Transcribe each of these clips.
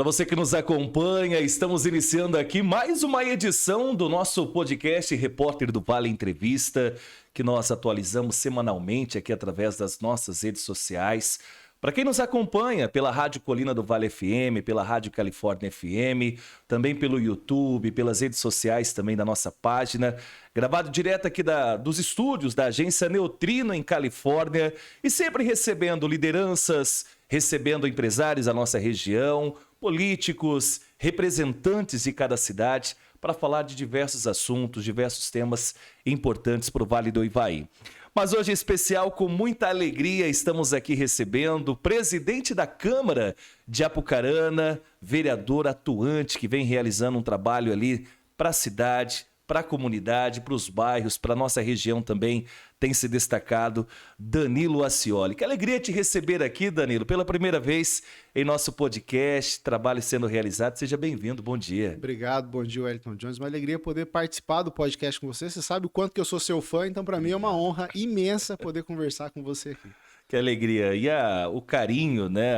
você que nos acompanha, estamos iniciando aqui mais uma edição do nosso podcast Repórter do Vale Entrevista, que nós atualizamos semanalmente aqui através das nossas redes sociais. Para quem nos acompanha pela Rádio Colina do Vale FM, pela Rádio Califórnia FM, também pelo YouTube, pelas redes sociais também da nossa página, gravado direto aqui dos estúdios da agência Neutrino em Califórnia e sempre recebendo lideranças, recebendo empresários da nossa região, políticos, representantes de cada cidade para falar de diversos assuntos, diversos temas importantes para o Vale do Ivaí. Mas hoje em especial, com muita alegria, estamos aqui recebendo o presidente da Câmara de Apucarana, vereador atuante, que vem realizando um trabalho ali para a cidade, para a comunidade, para os bairros, para a nossa região também tem se destacado, Danilo Acioli. Que alegria te receber aqui, Danilo, pela primeira vez em nosso podcast, trabalho sendo realizado. Seja bem-vindo, bom dia. Obrigado, bom dia, Wellington Jones. Uma alegria poder participar do podcast com você. Você sabe o quanto que eu sou seu fã, então para mim é uma honra imensa poder conversar com você aqui. Que alegria. E o carinho, né?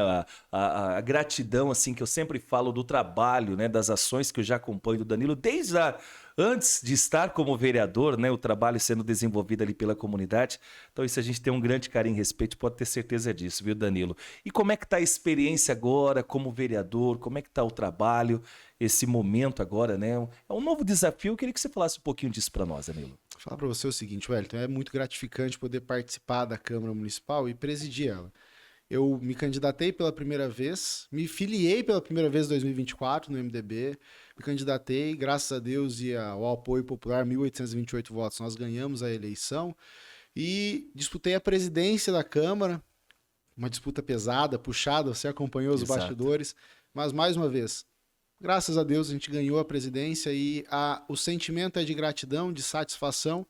A gratidão, assim, que eu sempre falo do trabalho, né? Das ações que eu já acompanho do Danilo, antes de estar como vereador, né? O trabalho sendo desenvolvido ali pela comunidade. Então isso a gente tem um grande carinho e respeito, pode ter certeza disso, viu, Danilo? E como é que tá a experiência agora como vereador? Como é que tá o trabalho, esse momento agora, né? É um novo desafio. Eu queria que você falasse um pouquinho disso para nós, Danilo. Vou falar para você o seguinte, Wellington, é muito gratificante poder participar da Câmara Municipal e presidir ela. Eu me candidatei pela primeira vez, me filiei pela primeira vez em 2024 no MDB, me candidatei, graças a Deus e ao apoio popular, 1.828 votos, nós ganhamos a eleição e disputei a presidência da Câmara, uma disputa pesada, puxada, você acompanhou os bastidores, mas mais uma vez, graças a Deus a gente ganhou a presidência e o sentimento é de gratidão, de satisfação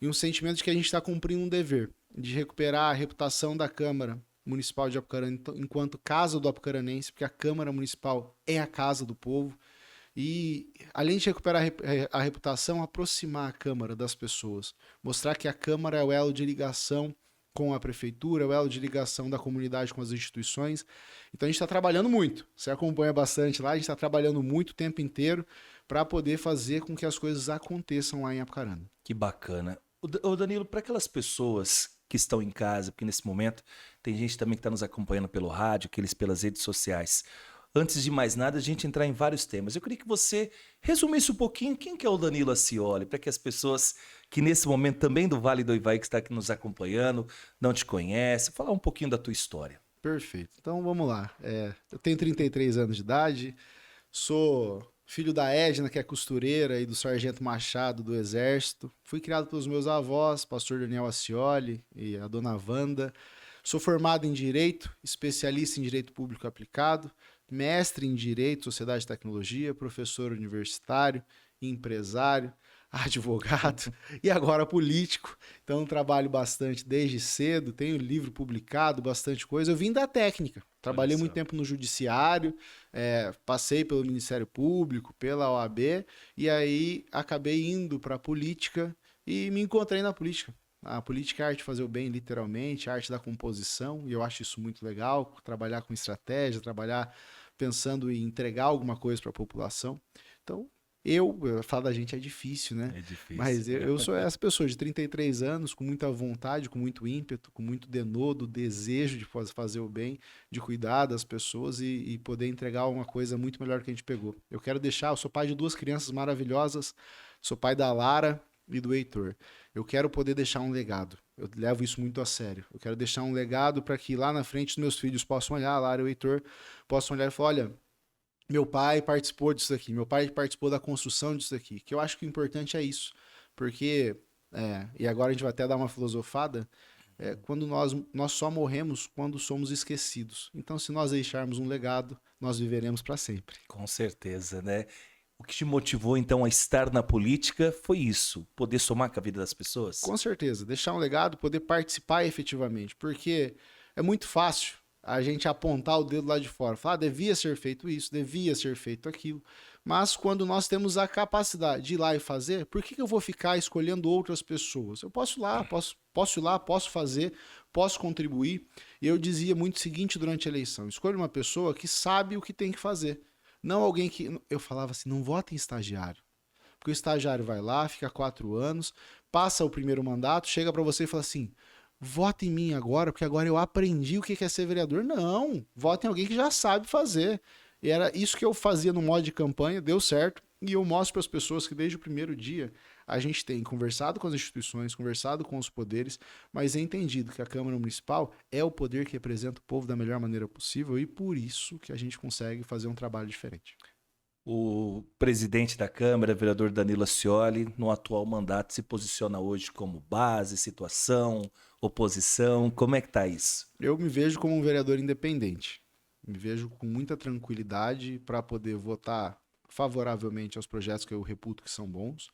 e um sentimento de que a gente está cumprindo um dever, de recuperar a reputação da Câmara Municipal de Apucarana enquanto casa do apucaranense, porque a Câmara Municipal é a casa do povo e, além de recuperar a reputação, aproximar a Câmara das pessoas, mostrar que a Câmara é o elo de ligação com a prefeitura, o elo de ligação da comunidade com as instituições. Então a gente está trabalhando muito, você acompanha bastante lá, a gente está trabalhando muito o tempo inteiro para poder fazer com que as coisas aconteçam lá em Apucarana. Que bacana. Ô Danilo, para aquelas pessoas que estão em casa, porque nesse momento tem gente também que está nos acompanhando pelo rádio, aqueles pelas redes sociais. Antes de mais nada, a gente entrar em vários temas. Eu queria que você resumisse um pouquinho quem que é o Danilo Acioli, para que as pessoas que nesse momento também do Vale do Ivaí, que está aqui nos acompanhando, não te conhecem, falar um pouquinho da tua história. Perfeito. Então vamos lá. Eu tenho 33 anos de idade, sou filho da Edna, que é costureira, e do Sargento Machado do Exército. Fui criado pelos meus avós, pastor Daniel Acioli e a dona Wanda. Sou formado em Direito, especialista em Direito Público Aplicado, mestre em Direito, Sociedade e Tecnologia, professor universitário, empresário, advogado e agora político. Então trabalho bastante desde cedo, tenho livro publicado, bastante coisa. Eu vim da técnica, trabalhei muito tempo no judiciário, passei pelo Ministério Público, pela OAB e aí acabei indo para a política e me encontrei na política. A política é a arte de fazer o bem, literalmente, a arte da composição, e eu acho isso muito legal, trabalhar com estratégia, trabalhar pensando em entregar alguma coisa para a população. Então, falar da gente é difícil, né? É difícil. Mas eu sou essa pessoa de 33 anos, com muita vontade, com muito ímpeto, com muito denodo, desejo de fazer o bem, de cuidar das pessoas e poder entregar uma coisa muito melhor que a gente pegou. Eu sou pai de 2 crianças maravilhosas, sou pai da Lara e do Heitor. Eu quero poder deixar um legado. Eu levo isso muito a sério. Eu quero deixar um legado para que lá na frente os meus filhos possam olhar, a Lara e o Heitor possam olhar e falar, olha, meu pai participou disso aqui, meu pai participou da construção disso aqui, que eu acho que o importante é isso, porque, e agora a gente vai até dar uma filosofada, quando nós só morremos quando somos esquecidos. Então, se nós deixarmos um legado, nós viveremos para sempre. Com certeza, né? O que te motivou, então, a estar na política foi isso, poder somar com a vida das pessoas? Com certeza, deixar um legado, poder participar efetivamente, porque é muito fácil a gente apontar o dedo lá de fora, falar, devia ser feito isso, devia ser feito aquilo, mas quando nós temos a capacidade de ir lá e fazer, por que eu vou ficar escolhendo outras pessoas? Eu posso ir lá, posso fazer, posso contribuir, e eu dizia muito o seguinte durante a eleição, escolha uma pessoa que sabe o que tem que fazer, Não alguém que... Eu falava assim, não vota em estagiário. Porque o estagiário vai lá, fica 4 anos, passa o primeiro mandato, chega para você e fala assim, vota em mim agora, porque agora eu aprendi o que é ser vereador. Não, vota em alguém que já sabe fazer. E era isso que eu fazia no modo de campanha, deu certo. E eu mostro para as pessoas que desde o primeiro dia a gente tem conversado com as instituições, conversado com os poderes, mas é entendido que a Câmara Municipal é o poder que representa o povo da melhor maneira possível e por isso que a gente consegue fazer um trabalho diferente. O presidente da Câmara, vereador Danilo Scioli, no atual mandato, se posiciona hoje como base, situação, oposição. Como é que está isso? Eu me vejo como um vereador independente. Me vejo com muita tranquilidade para poder votar favoravelmente aos projetos que eu reputo que são bons,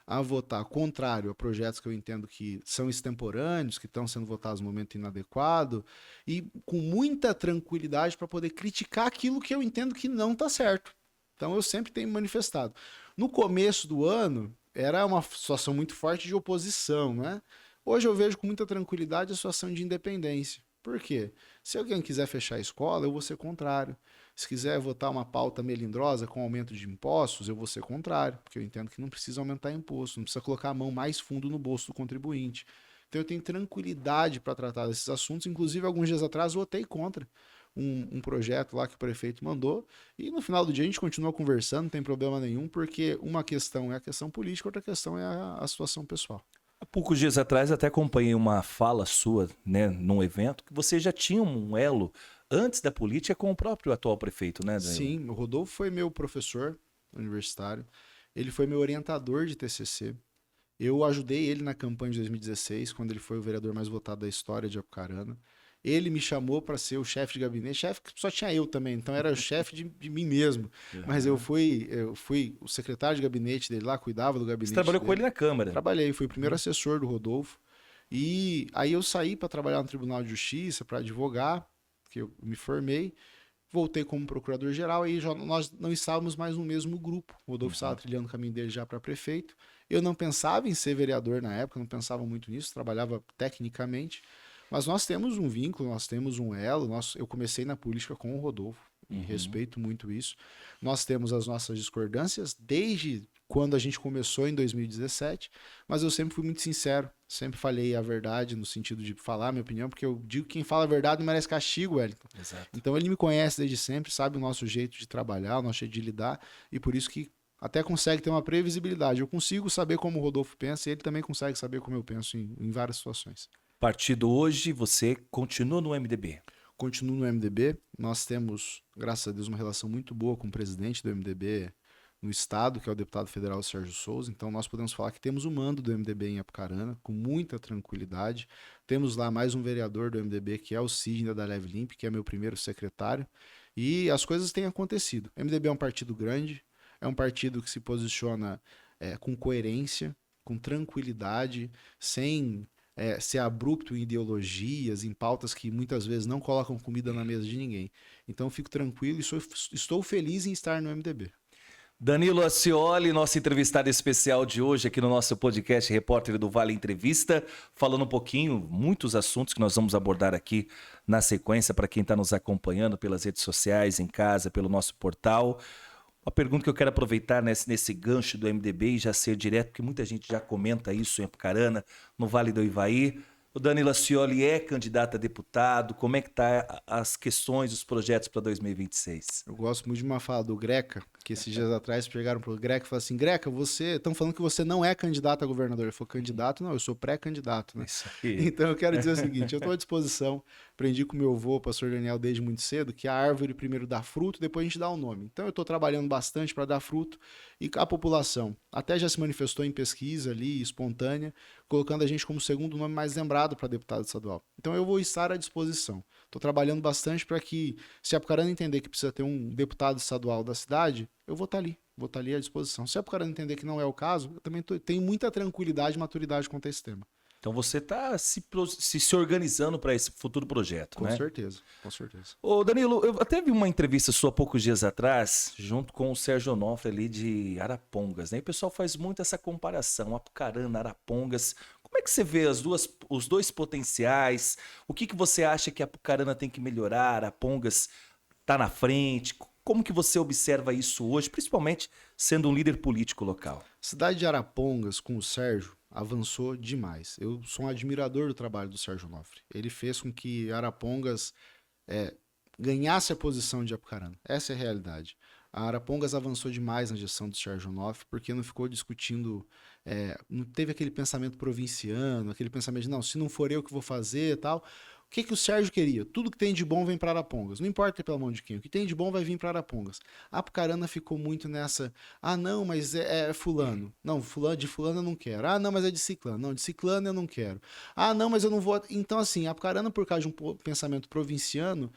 a votar contrário a projetos que eu entendo que são extemporâneos, que estão sendo votados no momento inadequado, e com muita tranquilidade para poder criticar aquilo que eu entendo que não está certo. Então eu sempre tenho me manifestado. No começo do ano, era uma situação muito forte de oposição, né? Hoje eu vejo com muita tranquilidade a situação de independência. Por quê? Se alguém quiser fechar a escola, eu vou ser contrário. Se quiser votar uma pauta melindrosa com aumento de impostos, eu vou ser contrário, porque eu entendo que não precisa aumentar imposto, não precisa colocar a mão mais fundo no bolso do contribuinte. Então eu tenho tranquilidade para tratar desses assuntos, inclusive alguns dias atrás votei contra um projeto lá que o prefeito mandou, e no final do dia a gente continua conversando, não tem problema nenhum, porque uma questão é a questão política, outra questão é a situação pessoal. Há poucos dias atrás até acompanhei uma fala sua, né, num evento, que você já tinha um elo antes da política com o próprio atual prefeito, né, Danilo? Sim, o Rodolfo foi meu professor universitário, ele foi meu orientador de TCC, eu ajudei ele na campanha de 2016, quando ele foi o vereador mais votado da história de Apucarana. Ele me chamou para ser o chefe de gabinete, chefe que só tinha eu também, então era o chefe de mim mesmo. Uhum. Mas eu fui o secretário de gabinete dele lá, cuidava do gabinete. Você trabalhou dele. com ele na Câmara? Trabalhei, fui o primeiro assessor do Rodolfo. E aí eu saí para trabalhar no Tribunal de Justiça, para advogar, que eu me formei. Voltei como procurador-geral e nós não estávamos mais no mesmo grupo. O Rodolfo estava trilhando o caminho dele já para prefeito. Eu não pensava em ser vereador na época, não pensava muito nisso, trabalhava tecnicamente. Mas nós temos um vínculo, nós temos um elo. Eu comecei na política com o Rodolfo e respeito muito isso. Nós temos as nossas discordâncias desde quando a gente começou em 2017, mas eu sempre fui muito sincero, sempre falei a verdade no sentido de falar a minha opinião, porque eu digo que quem fala a verdade não merece castigo, Wellington. Exato. Então ele me conhece desde sempre, sabe o nosso jeito de trabalhar, o nosso jeito de lidar, e por isso que até consegue ter uma previsibilidade. Eu consigo saber como o Rodolfo pensa e ele também consegue saber como eu penso em várias situações. Partido hoje, você continua no MDB? Continuo no MDB. Nós temos, graças a Deus, uma relação muito boa com o presidente do MDB no estado, que é o deputado federal Sérgio Souza. Então nós podemos falar que temos o mando do MDB em Apucarana, com muita tranquilidade. Temos lá mais um vereador do MDB, que é o Sidney da Leve Limpe, que é meu primeiro secretário. E as coisas têm acontecido. O MDB é um partido grande, é um partido que se posiciona com coerência, com tranquilidade, sem ser abrupto em ideologias, em pautas que muitas vezes não colocam comida na mesa de ninguém. Então fico tranquilo e estou feliz em estar no MDB. Danilo Scioli, nosso entrevistado especial de hoje aqui no nosso podcast Repórter do Vale Entrevista, falando um pouquinho, muitos assuntos que nós vamos abordar aqui na sequência para quem está nos acompanhando pelas redes sociais, em casa, pelo nosso portal. Uma pergunta que eu quero aproveitar nesse gancho do MDB e já ser direto, porque muita gente já comenta isso em Apucarana, no Vale do Ivaí. O Danilo Scioli é candidato a deputado. Como é que tá as questões, os projetos para 2026? Eu gosto muito de uma fala do Greca, que esses dias atrás pegaram pro Greca e falaram assim, Greca, estão falando que você não é candidato a governador. Ele falou, candidato? Não, eu sou pré-candidato, né? Isso aí. Então eu quero dizer o seguinte, eu estou à disposição, aprendi com meu avô, pastor Daniel, desde muito cedo, que a árvore primeiro dá fruto, depois a gente dá o nome. Então eu estou trabalhando bastante para dar fruto e a população até já se manifestou em pesquisa ali, espontânea, colocando a gente como segundo nome mais lembrado para deputado estadual. Então eu vou estar à disposição. Estou trabalhando bastante para que, se a Apucarana entender que precisa ter um deputado estadual da cidade, eu vou estar ali à disposição. Se a Apucarana entender que não é o caso, eu também tenho muita tranquilidade e maturidade quanto a esse tema. Então você está se organizando para esse futuro projeto, Com né? certeza, com certeza. Ô Danilo, eu até vi uma entrevista sua há poucos dias atrás, junto com o Sérgio Onofre ali de Arapongas, né? E o pessoal faz muito essa comparação, Apucarana, Arapongas. Como é que você vê os dois potenciais? O que você acha que a Apucarana tem que melhorar? Arapongas está na frente? Como que você observa isso hoje, principalmente sendo um líder político local? A cidade de Arapongas, com o Sérgio, avançou demais. Eu sou um admirador do trabalho do Sérgio Onofre. Ele fez com que Arapongas ganhasse a posição de Apucarana. Essa é a realidade. A Arapongas avançou demais na gestão do Sérgio Onofre, porque não ficou discutindo, não teve aquele pensamento provinciano, aquele pensamento de, não, se não for eu que vou fazer e tal. O que o Sérgio queria? Tudo que tem de bom vem para Arapongas. Não importa pela mão de quem. O que tem de bom vai vir para Arapongas. A Apucarana ficou muito nessa, não, mas é fulano. Não, de fulano eu não quero. Não, mas é de ciclano. Não, de ciclano eu não quero. Não, mas eu não vou... Então, assim, a Apucarana, por causa de um pensamento provinciano,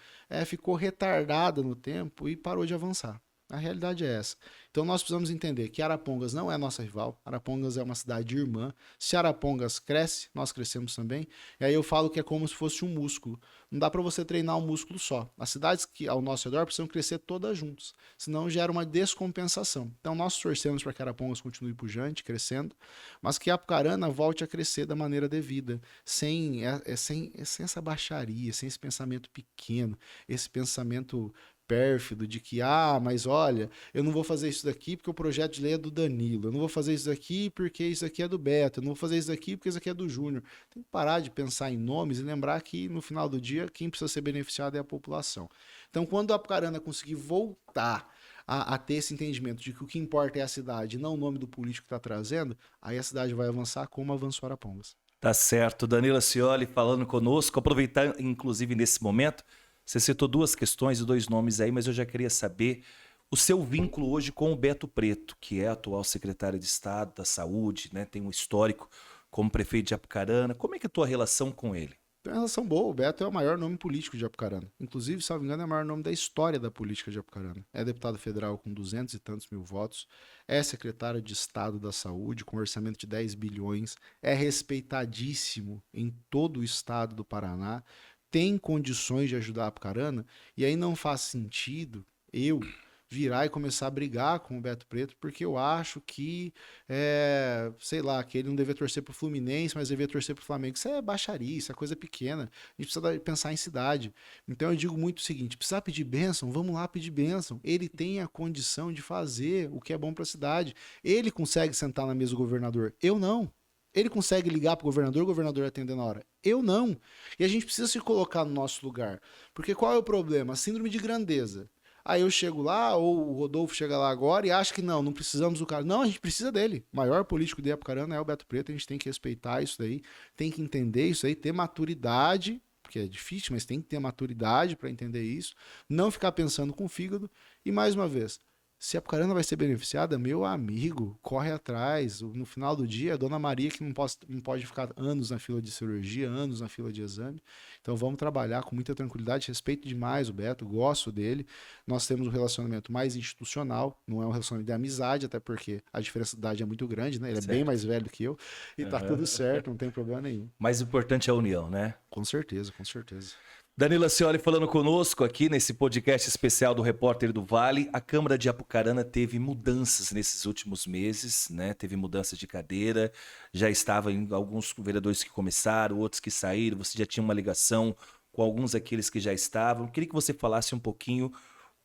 ficou retardada no tempo e parou de avançar. A realidade é essa. Então nós precisamos entender que Arapongas não é nossa rival, Arapongas é uma cidade irmã. Se Arapongas cresce, nós crescemos também. E aí eu falo que é como se fosse um músculo. Não dá para você treinar um músculo só. As cidades que ao nosso redor precisam crescer todas juntas, senão gera uma descompensação. Então nós torcemos para que Arapongas continue pujante, crescendo, mas que Apucarana volte a crescer da maneira devida, sem essa baixaria, sem esse pensamento pequeno, esse pensamento pérfido de que, mas olha, eu não vou fazer isso daqui porque o projeto de lei é do Danilo, eu não vou fazer isso daqui porque isso aqui é do Beto, eu não vou fazer isso daqui porque isso aqui é do Júnior. Tem que parar de pensar em nomes e lembrar que no final do dia quem precisa ser beneficiado é a população. Então quando a Apucarana conseguir voltar a ter esse entendimento de que o que importa é a cidade, não o nome do político que está trazendo, aí a cidade vai avançar como avançou Arapongas. Tá certo. Danilo Scioli falando conosco, aproveitar inclusive nesse momento. Você citou duas questões e dois nomes aí, mas eu já queria saber o seu vínculo hoje com o Beto Preto, que é atual secretário de Estado da Saúde, né? Tem um histórico como prefeito de Apucarana. Como é que é a tua relação com ele? Tem uma relação boa. O Beto é o maior nome político de Apucarana. Inclusive, se não me engano, é o maior nome da história da política de Apucarana. É deputado federal com 200 e tantos mil votos. É secretário de Estado da Saúde com orçamento de 10 bilhões. É respeitadíssimo em todo o estado do Paraná. Tem condições de ajudar a Apucarana, e aí não faz sentido eu virar e começar a brigar com o Beto Preto, porque eu acho que, sei lá, que ele não devia torcer pro Fluminense, mas devia torcer pro Flamengo. Isso é baixaria, isso é coisa pequena. A gente precisa pensar em cidade. Então eu digo muito o seguinte, precisa pedir bênção? Vamos lá pedir bênção. Ele tem a condição de fazer o que é bom para a cidade. Ele consegue sentar na mesa do governador. Eu não. Ele consegue ligar para o governador atender na hora. Eu não. E a gente precisa se colocar no nosso lugar. Porque qual é o problema? A síndrome de grandeza. Aí eu chego lá, ou o Rodolfo chega lá agora e acha que não precisamos do cara. Não, a gente precisa dele. O maior político de Apucarana é o Beto Preto, a gente tem que respeitar isso daí, tem que entender isso aí, ter maturidade, porque é difícil, mas tem que ter maturidade para entender isso, não ficar pensando com o fígado. E mais uma vez, se a Apucarana vai ser beneficiada, meu amigo, corre atrás. No final do dia, a Dona Maria que não pode ficar anos na fila de cirurgia, anos na fila de exame. Então vamos trabalhar com muita tranquilidade. Respeito demais o Beto, gosto dele. Nós temos um relacionamento mais institucional, não é um relacionamento de amizade, até porque a diferença de idade é muito grande, né? Ele é bem mais velho do que eu e tá tudo certo, não tem problema nenhum. Mais importante é a união, né? Com certeza, com certeza. Danilo Scioli falando conosco aqui nesse podcast especial do Repórter do Vale. A Câmara de Apucarana teve mudanças nesses últimos meses, né? Teve mudança de cadeira, já estava em alguns vereadores que começaram, outros que saíram, você já tinha uma ligação com alguns daqueles que já estavam. Eu queria que você falasse um pouquinho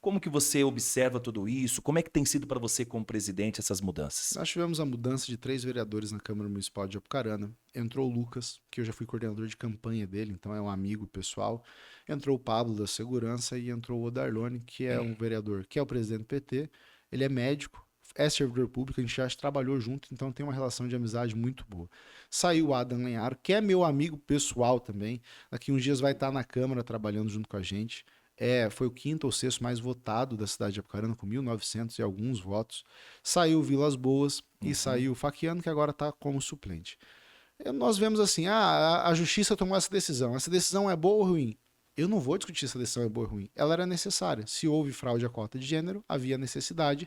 como que você observa tudo isso, como é que tem sido para você como presidente essas mudanças? Nós tivemos a mudança de 3 vereadores na Câmara Municipal de Apucarana. Entrou o Lucas, que eu já fui coordenador de campanha dele, então é um amigo pessoal. Entrou o Pablo da Segurança e entrou o Odarlone, que é um vereador, que é o presidente do PT. Ele é médico, é servidor público, a gente já trabalhou junto, então tem uma relação de amizade muito boa. Saiu o Adam Lenharo, que é meu amigo pessoal também. Daqui uns dias vai estar na Câmara trabalhando junto com a gente. Foi o 5º ou 6º mais votado da cidade de Apucarana, com 1.900 e alguns votos. Saiu Vilas Boas e saiu o Faquiano, que agora está como suplente. Nós vemos assim, a justiça tomou essa decisão. Essa decisão é boa ou ruim? Eu não vou discutir se a decisão é boa ou ruim. Ela era necessária. Se houve fraude à cota de gênero, havia necessidade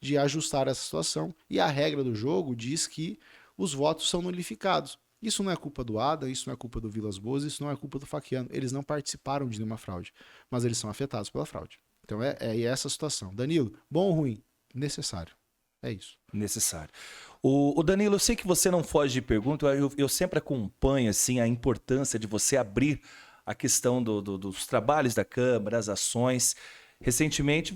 de ajustar essa situação. E a regra do jogo diz que os votos são nulificados. Isso não é culpa do Ada, isso não é culpa do Vilas Boas, isso não é culpa do Faquiano. Eles não participaram de nenhuma fraude, mas eles são afetados pela fraude. Então é essa a situação. Danilo, bom ou ruim? Necessário. É isso. Necessário. O Danilo, eu sei que você não foge de pergunta, eu sempre acompanho assim, a importância de você abrir a questão dos trabalhos da Câmara, as ações. Recentemente,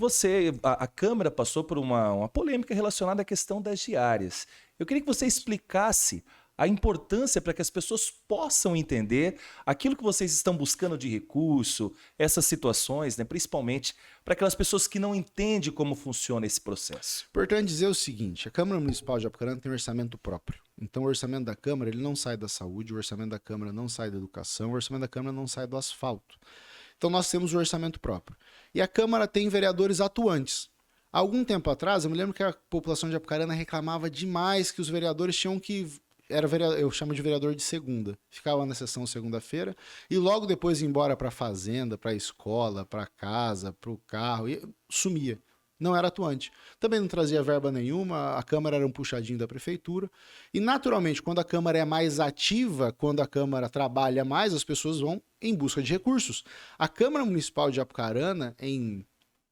a Câmara passou por uma polêmica relacionada à questão das diárias. Eu queria que você explicasse a importância para que as pessoas possam entender aquilo que vocês estão buscando de recurso, essas situações, né? Principalmente para aquelas pessoas que não entendem como funciona esse processo. Importante dizer o seguinte, a Câmara Municipal de Apucarana tem um orçamento próprio. Então o orçamento da Câmara ele não sai da saúde, o orçamento da Câmara não sai da educação, o orçamento da Câmara não sai do asfalto. Então nós temos o orçamento próprio. E a Câmara tem vereadores atuantes. Há algum tempo atrás, eu me lembro que a população de Apucarana reclamava demais que os vereadores tinham que... eu chamo de vereador de segunda. Ficava na sessão segunda-feira e logo depois ia embora para a fazenda, para a escola, para a casa, para o carro, e sumia. Não era atuante. Também não trazia verba nenhuma, a Câmara era um puxadinho da Prefeitura. E, naturalmente, quando a Câmara é mais ativa, quando a Câmara trabalha mais, as pessoas vão em busca de recursos. A Câmara Municipal de Apucarana, em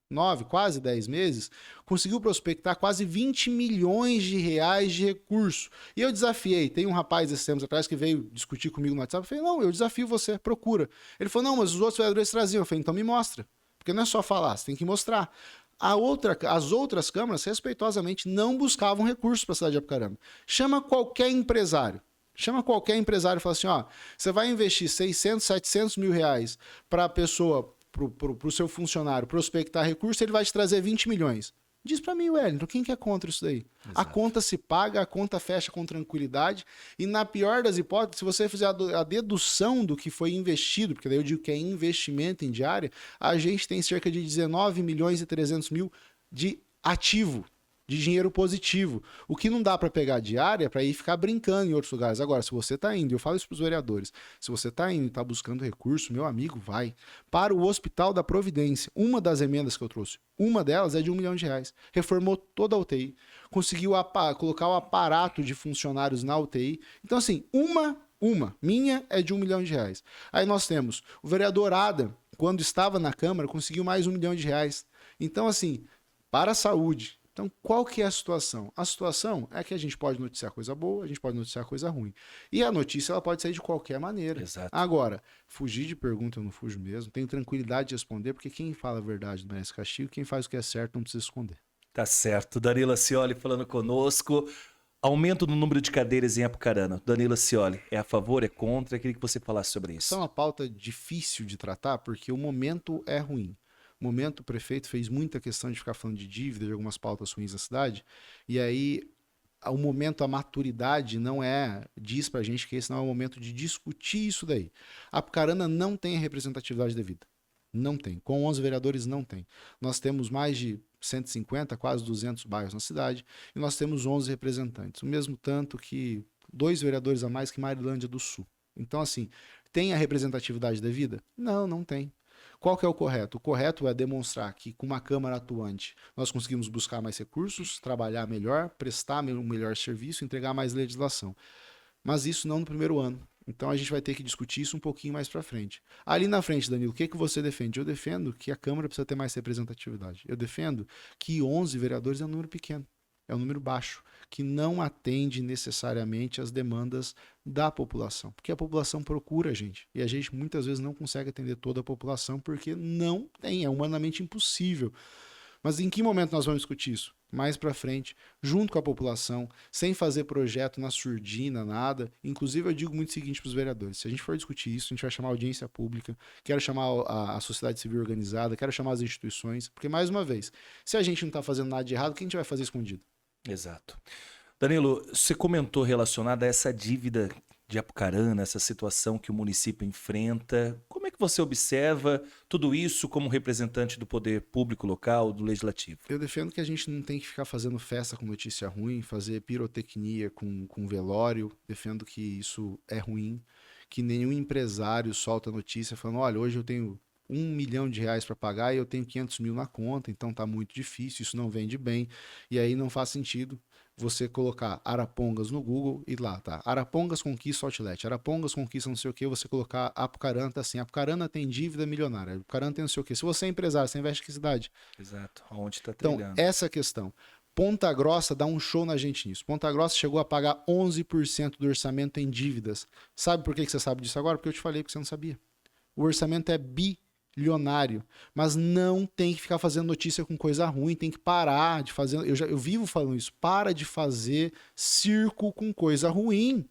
9, quase 10 meses, conseguiu prospectar quase 20 milhões de reais de recurso. E eu desafiei, tem um rapaz esses tempos atrás que veio discutir comigo no WhatsApp, eu falei, não, eu desafio você, procura. Ele falou, não, mas os outros vereadores traziam. Eu falei, então me mostra, porque não é só falar, você tem que mostrar. As outras câmaras, respeitosamente, não buscavam recursos para a cidade de Apucarana. Chama qualquer empresário e fala assim, ó, você vai investir 600, 700 mil reais para a pessoa, para o seu funcionário prospectar recurso, ele vai te trazer 20 milhões. Diz para mim, Wellington, quem que é contra isso daí? Exato. A conta se paga, a conta fecha com tranquilidade e na pior das hipóteses, se você fizer a dedução do que foi investido, porque daí eu digo que é investimento em diária, a gente tem cerca de 19 milhões e 300 mil de ativo, de dinheiro positivo. O que não dá para pegar diária para ir ficar brincando em outros lugares. Agora, se você está indo, eu falo isso para os vereadores, se você está indo e está buscando recurso, meu amigo, vai para o Hospital da Providência. Uma das emendas que eu trouxe, uma delas é de R$1 milhão. Reformou toda a UTI, conseguiu colocar o aparato de funcionários na UTI. Então, assim, minha é de R$1 milhão. Aí nós temos o vereador Adam, quando estava na Câmara, conseguiu mais R$1 milhão. Então, assim, para a saúde. Então, qual que é a situação? A situação é que a gente pode noticiar coisa boa, a gente pode noticiar coisa ruim. E a notícia ela pode sair de qualquer maneira. Exato. Agora, fugir de pergunta eu não fujo mesmo. Tenho tranquilidade de responder, porque quem fala a verdade não merece castigo, quem faz o que é certo não precisa esconder. Tá certo. Danilo Scioli falando conosco. Aumento no número de cadeiras em Apucarana. Danilo Scioli, é a favor, é contra? Eu queria que você falasse sobre isso. Essa é uma pauta difícil de tratar, porque o momento é ruim. No momento, o prefeito fez muita questão de ficar falando de dívida, de algumas pautas ruins da cidade, e aí, o momento, a maturidade diz pra gente que esse não é o momento de discutir isso daí. A Apucarana não tem a representatividade devida. Não tem. Com 11 vereadores, não tem. Nós temos mais de 150, quase 200 bairros na cidade, e nós temos 11 representantes. O mesmo tanto que 2 vereadores a mais que Marilândia do Sul. Então, assim, tem a representatividade devida? Não, não tem. Qual que é o correto? O correto é demonstrar que com uma Câmara atuante nós conseguimos buscar mais recursos, trabalhar melhor, prestar um melhor serviço, entregar mais legislação. Mas isso não no primeiro ano. Então a gente vai ter que discutir isso um pouquinho mais para frente. Ali na frente, Danilo, o que você defende? Eu defendo que a Câmara precisa ter mais representatividade. Eu defendo que 11 vereadores é um número pequeno, é um número baixo, que não atende necessariamente às demandas da população. Porque a população procura a gente. E a gente muitas vezes não consegue atender toda a população porque não tem, é humanamente impossível. Mas em que momento nós vamos discutir isso? Mais para frente, junto com a população, sem fazer projeto na surdina, nada. Inclusive, eu digo muito o seguinte para os vereadores: se a gente for discutir isso, a gente vai chamar a audiência pública, quero chamar a sociedade civil organizada, quero chamar as instituições, porque, mais uma vez, se a gente não está fazendo nada de errado, o que a gente vai fazer escondido? Exato. Danilo, você comentou relacionado a essa dívida de Apucarana, essa situação que o município enfrenta. Como é que você observa tudo isso como representante do poder público local, do legislativo? Eu defendo que a gente não tem que ficar fazendo festa com notícia ruim, fazer pirotecnia com velório. Defendo que isso é ruim, que nenhum empresário solta notícia falando, olha, hoje eu tenho R$1 milhão para pagar e eu tenho 500 mil na conta, então tá muito difícil, isso não vende bem. E aí não faz sentido você colocar Arapongas no Google e lá tá, Arapongas conquista outlet, Arapongas conquista não sei o que, você colocar Apucarana, tá assim, Apucarana tem dívida milionária, Apucarana tem não sei o que. Se você é empresário, você investe em que cidade? Exato, onde tá trilhando. Então, essa questão. Ponta Grossa dá um show na gente nisso. Ponta Grossa chegou a pagar 11% do orçamento em dívidas. Sabe por que você sabe disso agora? Porque eu te falei que você não sabia. O orçamento é bilionário. Mas não tem que ficar fazendo notícia com coisa ruim, tem que parar de fazer. Eu vivo falando isso. Para de fazer circo com coisa ruim.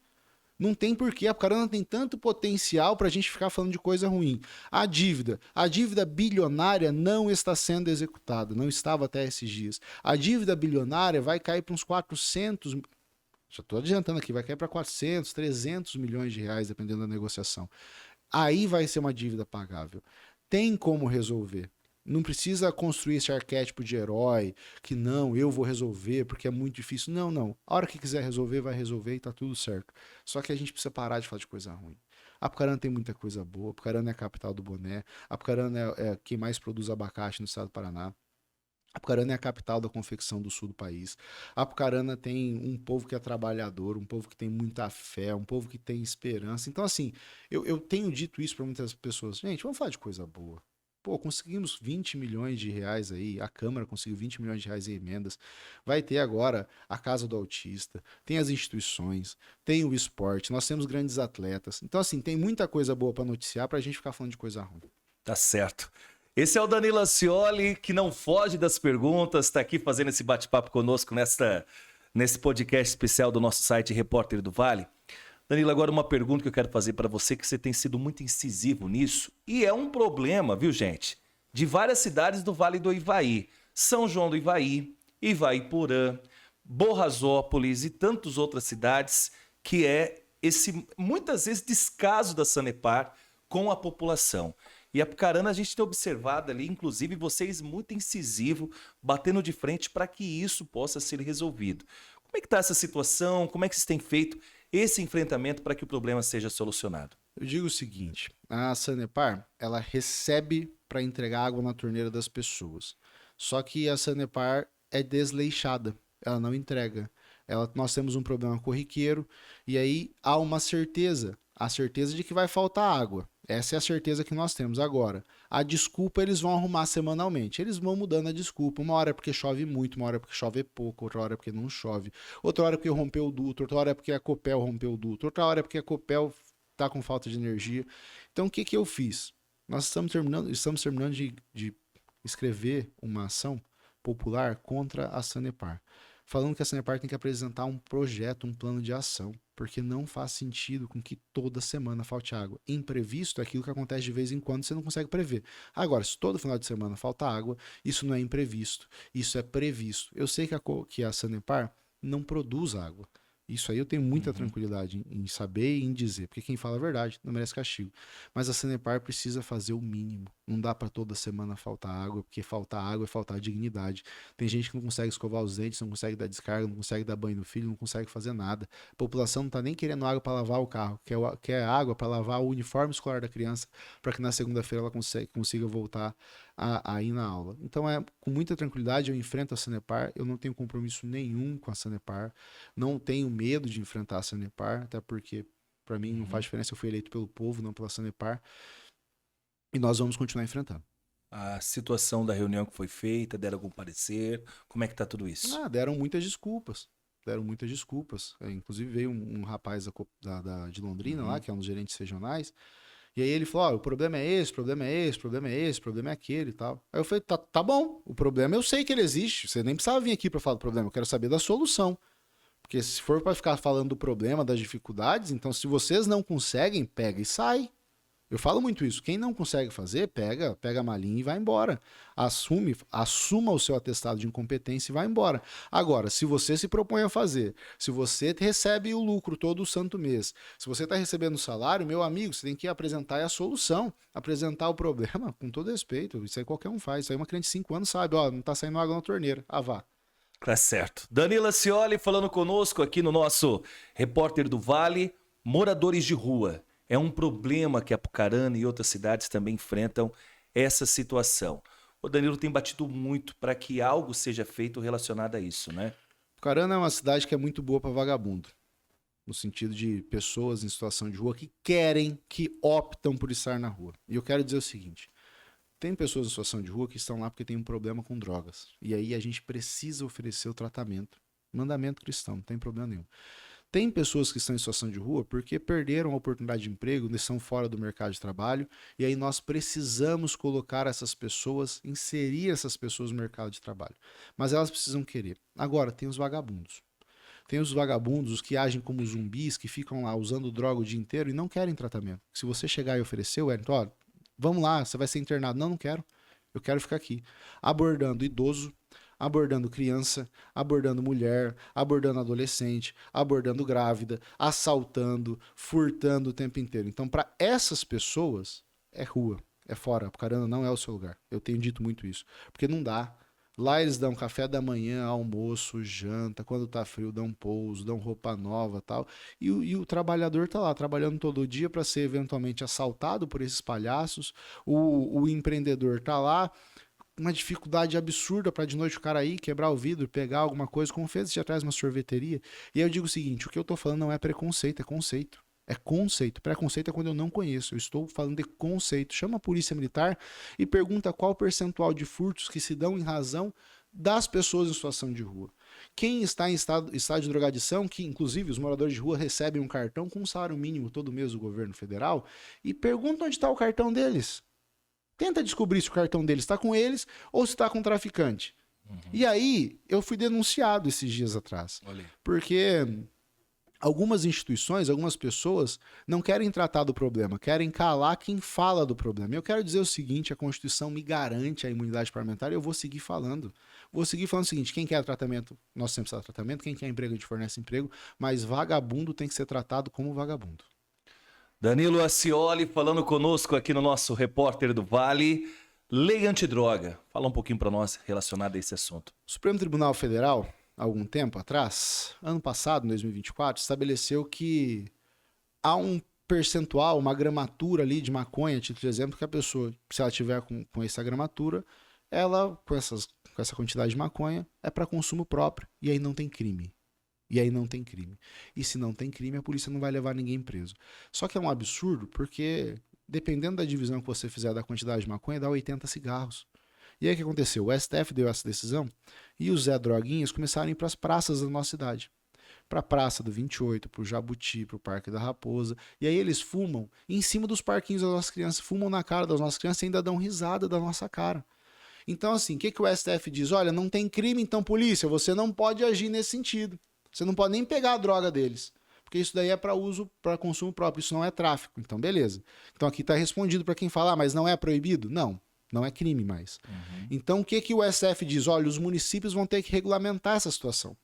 Não tem porquê. A Apucarana tem tanto potencial para a gente ficar falando de coisa ruim. A dívida bilionária não está sendo executada. Não estava até esses dias. A dívida bilionária vai cair para uns 400. Já estou adiantando aqui, vai cair para 400, 300 milhões de reais, dependendo da negociação. Aí vai ser uma dívida pagável. Tem como resolver. Não precisa construir esse arquétipo de herói, que não, eu vou resolver porque é muito difícil. Não, não. A hora que quiser resolver, vai resolver e tá tudo certo. Só que a gente precisa parar de falar de coisa ruim. A Apucarana tem muita coisa boa. A Apucarana é a capital do boné. A Apucarana é quem mais produz abacate no estado do Paraná. Apucarana é a capital da confecção do sul do país. Apucarana tem um povo que é trabalhador, um povo que tem muita fé, um povo que tem esperança. Então, assim, eu tenho dito isso para muitas pessoas. Gente, vamos falar de coisa boa. Pô, conseguimos 20 milhões de reais aí, a Câmara conseguiu 20 milhões de reais em emendas. Vai ter agora a Casa do Autista, tem as instituições, tem o esporte, nós temos grandes atletas. Então, assim, tem muita coisa boa para noticiar para a gente ficar falando de coisa ruim. Tá certo. Esse é o Danilo Acioli, que não foge das perguntas, está aqui fazendo esse bate-papo conosco nesse podcast especial do nosso site Repórter do Vale. Danilo, agora uma pergunta que eu quero fazer para você, que você tem sido muito incisivo nisso, e é um problema, viu, gente, de várias cidades do Vale do Ivaí. São João do Ivaí, Ivaiporã, Borrasópolis e tantas outras cidades, que é esse, muitas vezes, descaso da Sanepar com a população. E a Apucarana a gente tem observado ali, inclusive vocês muito incisivo, batendo de frente para que isso possa ser resolvido. Como é que está essa situação? Como é que vocês têm feito esse enfrentamento para que o problema seja solucionado? Eu digo o seguinte, a Sanepar, ela recebe para entregar água na torneira das pessoas. Só que a Sanepar é desleixada, ela não entrega. Nós temos um problema corriqueiro e aí há uma certeza, a certeza de que vai faltar água. Essa é a certeza que nós temos agora. A desculpa eles vão arrumar semanalmente. Eles vão mudando a desculpa. Uma hora é porque chove muito, uma hora é porque chove pouco, outra hora é porque não chove. Outra hora é porque rompeu o duto, outra hora é porque a Copel rompeu o duto, outra hora é porque a Copel está com falta de energia. Então o que eu fiz? Nós estamos terminando de escrever uma ação popular contra a Sanepar. Falando que a Sanepar tem que apresentar um projeto, um plano de ação, porque não faz sentido com que toda semana falte água. Imprevisto é aquilo que acontece de vez em quando, você não consegue prever. Agora, se todo final de semana falta água, isso não é imprevisto, isso é previsto. Eu sei que a Sanepar não produz água. Isso aí eu tenho muita tranquilidade em saber e em dizer, porque quem fala a verdade não merece castigo. Mas a Sanepar precisa fazer o mínimo. Não dá para toda semana faltar água, porque faltar água é faltar dignidade. Tem gente que não consegue escovar os dentes, não consegue dar descarga, não consegue dar banho no filho, não consegue fazer nada. A população não está nem querendo água para lavar o carro, quer água para lavar o uniforme escolar da criança, para que na segunda-feira ela consiga voltar a ir na aula. Então, com muita tranquilidade, eu enfrento a Sanepar, eu não tenho compromisso nenhum com a Sanepar, não tenho medo de enfrentar a Sanepar, até porque, para mim, não faz diferença, eu fui eleito pelo povo, não pela Sanepar, e nós vamos continuar enfrentando. A situação da reunião que foi feita, deram algum parecer, como é que tá tudo isso? Deram muitas desculpas. Inclusive veio um rapaz de Londrina lá, que é um dos gerentes regionais, e aí ele falou, o problema é esse, o problema é esse, o problema é esse, o problema é aquele e tal. Aí eu falei, tá bom, o problema eu sei que ele existe, você nem precisava vir aqui para falar do problema, eu quero saber da solução. Porque se for para ficar falando do problema, das dificuldades, então se vocês não conseguem, pega e sai. Eu falo muito isso. Quem não consegue fazer, pega a malinha e vai embora. Assuma o seu atestado de incompetência e vai embora. Agora, se você se propõe a fazer, se você recebe o lucro todo o santo mês, se você está recebendo salário, meu amigo, você tem que apresentar a solução, apresentar o problema, com todo respeito. Isso aí qualquer um faz. Isso aí uma criança de 5 anos sabe, não está saindo água na torneira. Vá. Tá certo. Danilo Acioli falando conosco aqui no nosso Repórter do Vale, moradores de rua. É um problema que a Apucarana e outras cidades também enfrentam essa situação. O Danilo tem batido muito para que algo seja feito relacionado a isso, né? Apucarana é uma cidade que é muito boa para vagabundo. No sentido de pessoas em situação de rua que optam por estar na rua. E eu quero dizer o seguinte, tem pessoas em situação de rua que estão lá porque tem um problema com drogas. E aí a gente precisa oferecer o tratamento. Mandamento cristão, não tem problema nenhum. Tem pessoas que estão em situação de rua porque perderam a oportunidade de emprego, estão fora do mercado de trabalho, e aí nós precisamos colocar essas pessoas, inserir essas pessoas no mercado de trabalho. Mas elas precisam querer. Agora, tem os vagabundos. Tem os vagabundos, os que agem como zumbis, que ficam lá usando droga o dia inteiro e não querem tratamento. Se você chegar e oferecer, Wellington, ó, vamos lá, você vai ser internado. Não, não quero. Eu quero ficar aqui. Abordando idoso, abordando criança, abordando mulher, abordando adolescente, abordando grávida, assaltando, furtando o tempo inteiro. Então, para essas pessoas, é rua, é fora. Apucarana não é o seu lugar. Eu tenho dito muito isso. Porque não dá. Lá eles dão café da manhã, almoço, janta, quando tá frio dão pouso, dão roupa nova e tal. E o trabalhador tá lá, trabalhando todo dia para ser eventualmente assaltado por esses palhaços. O empreendedor tá lá, uma dificuldade absurda para de noite o cara ir, quebrar o vidro, pegar alguma coisa, como fez de atrás uma sorveteria. E aí eu digo o seguinte, o que eu tô falando não é preconceito, é conceito. É conceito. Preconceito é quando eu não conheço. Eu estou falando de conceito. Chama a polícia militar e pergunta qual o percentual de furtos que se dão em razão das pessoas em situação de rua. Quem está em estado de drogadição, que inclusive os moradores de rua recebem um cartão com um salário mínimo todo mês do governo federal, e pergunta onde está o cartão deles. Tenta descobrir se o cartão deles está com eles ou se está com o traficante. E aí, eu fui denunciado esses dias atrás. Olha. Porque algumas instituições, algumas pessoas não querem tratar do problema, querem calar quem fala do problema. Eu quero dizer o seguinte, a Constituição me garante a imunidade parlamentar e eu vou seguir falando. Vou seguir falando o seguinte, quem quer tratamento, nós sempre precisamos de tratamento, quem quer emprego, a gente fornece emprego, mas vagabundo tem que ser tratado como vagabundo. Danilo Ascioli falando conosco aqui no nosso Repórter do Vale. Lei antidroga. Fala um pouquinho para nós relacionado a esse assunto. O Supremo Tribunal Federal, há algum tempo atrás, ano passado, em 2024, estabeleceu que há um percentual, uma gramatura ali de maconha, título de exemplo, que a pessoa, se ela tiver com essa gramatura, ela, com essa quantidade de maconha, é para consumo próprio. E aí não tem crime. E se não tem crime, a polícia não vai levar ninguém preso. Só que é um absurdo, porque dependendo da divisão que você fizer da quantidade de maconha, dá 80 cigarros. E aí o que aconteceu? O STF deu essa decisão e os Zé Droguinhas começaram a ir para as praças da nossa cidade. Para a Praça do 28, para o Jabuti, para o Parque da Raposa. E aí eles fumam em cima dos parquinhos das nossas crianças, fumam na cara das nossas crianças e ainda dão risada da nossa cara. Então assim, o que o STF diz? Olha, não tem crime, então polícia, você não pode agir nesse sentido. Você não pode nem pegar a droga deles, porque isso daí é para uso, para consumo próprio, isso não é tráfico. Então, beleza. Então aqui está respondido para quem fala, mas não é proibido? Não é crime mais. Então o que o STF diz? Olha, os municípios vão ter que regulamentar essa situação.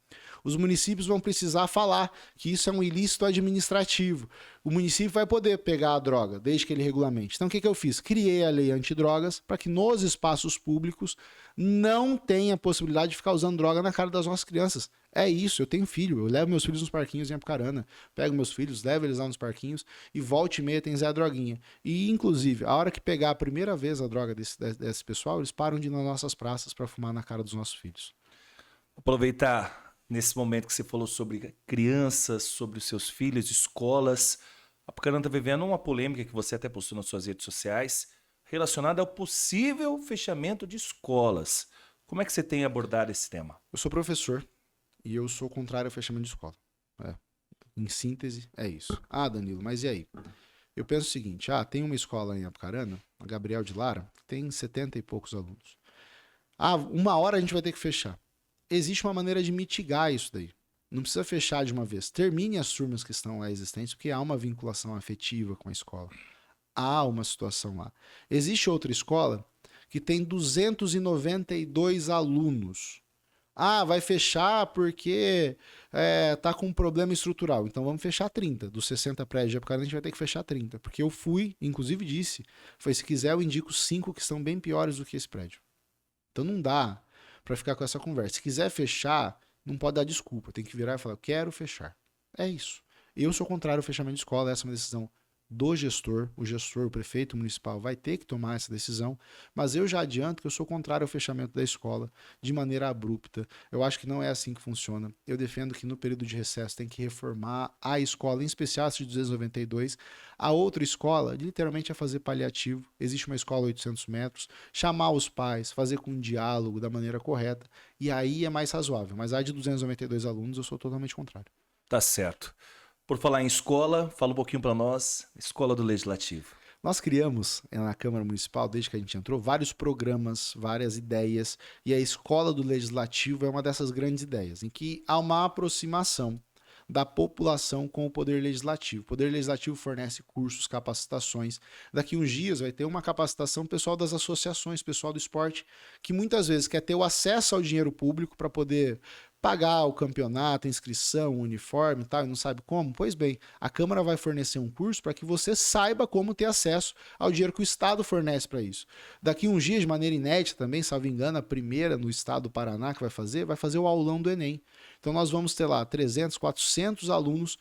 Os municípios vão precisar falar que isso é um ilícito administrativo. O município vai poder pegar a droga, desde que ele regulamente. Então o que eu fiz? Criei a lei antidrogas para que nos espaços públicos não tenha possibilidade de ficar usando droga na cara das nossas crianças. É isso, eu tenho filho, eu levo meus filhos nos parquinhos em Apucarana, pego meus filhos, levo eles lá nos parquinhos e volta e meia tem Zé Droguinha. E, inclusive, a hora que pegar a primeira vez a droga desse pessoal, eles param de ir nas nossas praças para fumar na cara dos nossos filhos. Aproveitar nesse momento que você falou sobre crianças, sobre os seus filhos, escolas. A Apucarana está vivendo uma polêmica que você até postou nas suas redes sociais relacionada ao possível fechamento de escolas. Como é que você tem abordado esse tema? Eu sou professor. E eu sou contrário ao fechamento de escola. Em síntese, é isso. Ah, Danilo, mas e aí? Eu penso o seguinte, tem uma escola em Apucarana, a Gabriel de Lara, que tem 70 e poucos alunos. Uma hora a gente vai ter que fechar. Existe uma maneira de mitigar isso daí. Não precisa fechar de uma vez. Termine as turmas que estão lá existentes, porque há uma vinculação afetiva com a escola. Há uma situação lá. Existe outra escola que tem 292 alunos. Vai fechar porque tá com um problema estrutural. Então vamos fechar 30. Dos 60 prédios de Apucarana, a gente vai ter que fechar 30. Porque eu fui, inclusive disse, se quiser eu indico 5 que são bem piores do que esse prédio. Então não dá para ficar com essa conversa. Se quiser fechar, não pode dar desculpa. Tem que virar e falar, eu quero fechar. É isso. Eu sou contrário ao fechamento de escola, essa é uma decisão do gestor, o prefeito municipal vai ter que tomar essa decisão, mas eu já adianto que eu sou contrário ao fechamento da escola de maneira abrupta. Eu acho que não é assim que funciona. Eu defendo que no período de recesso tem que reformar a escola, em especial essa de 292. A outra escola, literalmente, é fazer paliativo. Existe uma escola a 800 metros, chamar os pais, fazer com um diálogo da maneira correta, e aí é mais razoável. Mas a de 292 alunos eu sou totalmente contrário. Tá certo. Por falar em escola, fala um pouquinho para nós, Escola do Legislativo. Nós criamos na Câmara Municipal, desde que a gente entrou, vários programas, várias ideias, e a Escola do Legislativo é uma dessas grandes ideias, em que há uma aproximação da população com o Poder Legislativo. O Poder Legislativo fornece cursos, capacitações. Daqui uns dias vai ter uma capacitação pessoal das associações, pessoal do esporte, que muitas vezes quer ter o acesso ao dinheiro público para poder pagar o campeonato, a inscrição, o uniforme e tal, e não sabe como. Pois bem, a Câmara vai fornecer um curso para que você saiba como ter acesso ao dinheiro que o Estado fornece para isso. Daqui uns dias, de maneira inédita também, salvo engano, a primeira no Estado do Paraná que vai fazer o aulão do Enem. Então nós vamos ter lá 300, 400 alunos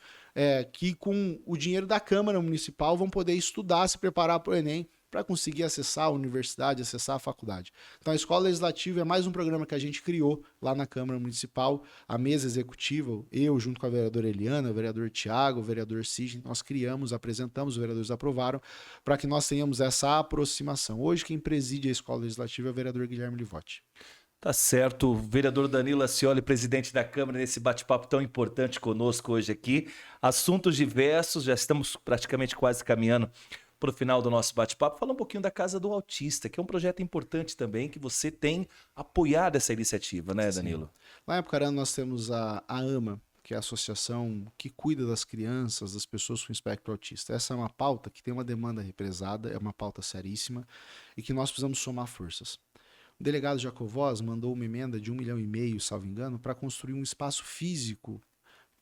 que com o dinheiro da Câmara Municipal vão poder estudar, se preparar para o Enem, para conseguir acessar a universidade, acessar a faculdade. Então a Escola Legislativa é mais um programa que a gente criou lá na Câmara Municipal, a mesa executiva, eu junto com a vereadora Eliana, o vereador Tiago, o vereador Sidney, nós criamos, apresentamos, os vereadores aprovaram, para que nós tenhamos essa aproximação. Hoje quem preside a Escola Legislativa é o vereador Guilherme Livotti. Tá certo, vereador Danilo Ascioli, presidente da Câmara, nesse bate-papo tão importante conosco hoje aqui. Assuntos diversos, já estamos praticamente quase caminhando para o final do nosso bate-papo. Fala um pouquinho da Casa do Autista, que é um projeto importante também, que você tem apoiado essa iniciativa, né, Danilo? Sim. Lá em Apucarana nós temos a AMA, que é a associação que cuida das crianças, das pessoas com espectro autista. Essa é uma pauta que tem uma demanda represada, é uma pauta seríssima e que nós precisamos somar forças. O delegado Jacovós mandou uma emenda de 1,5 milhão, salvo engano, para construir um espaço físico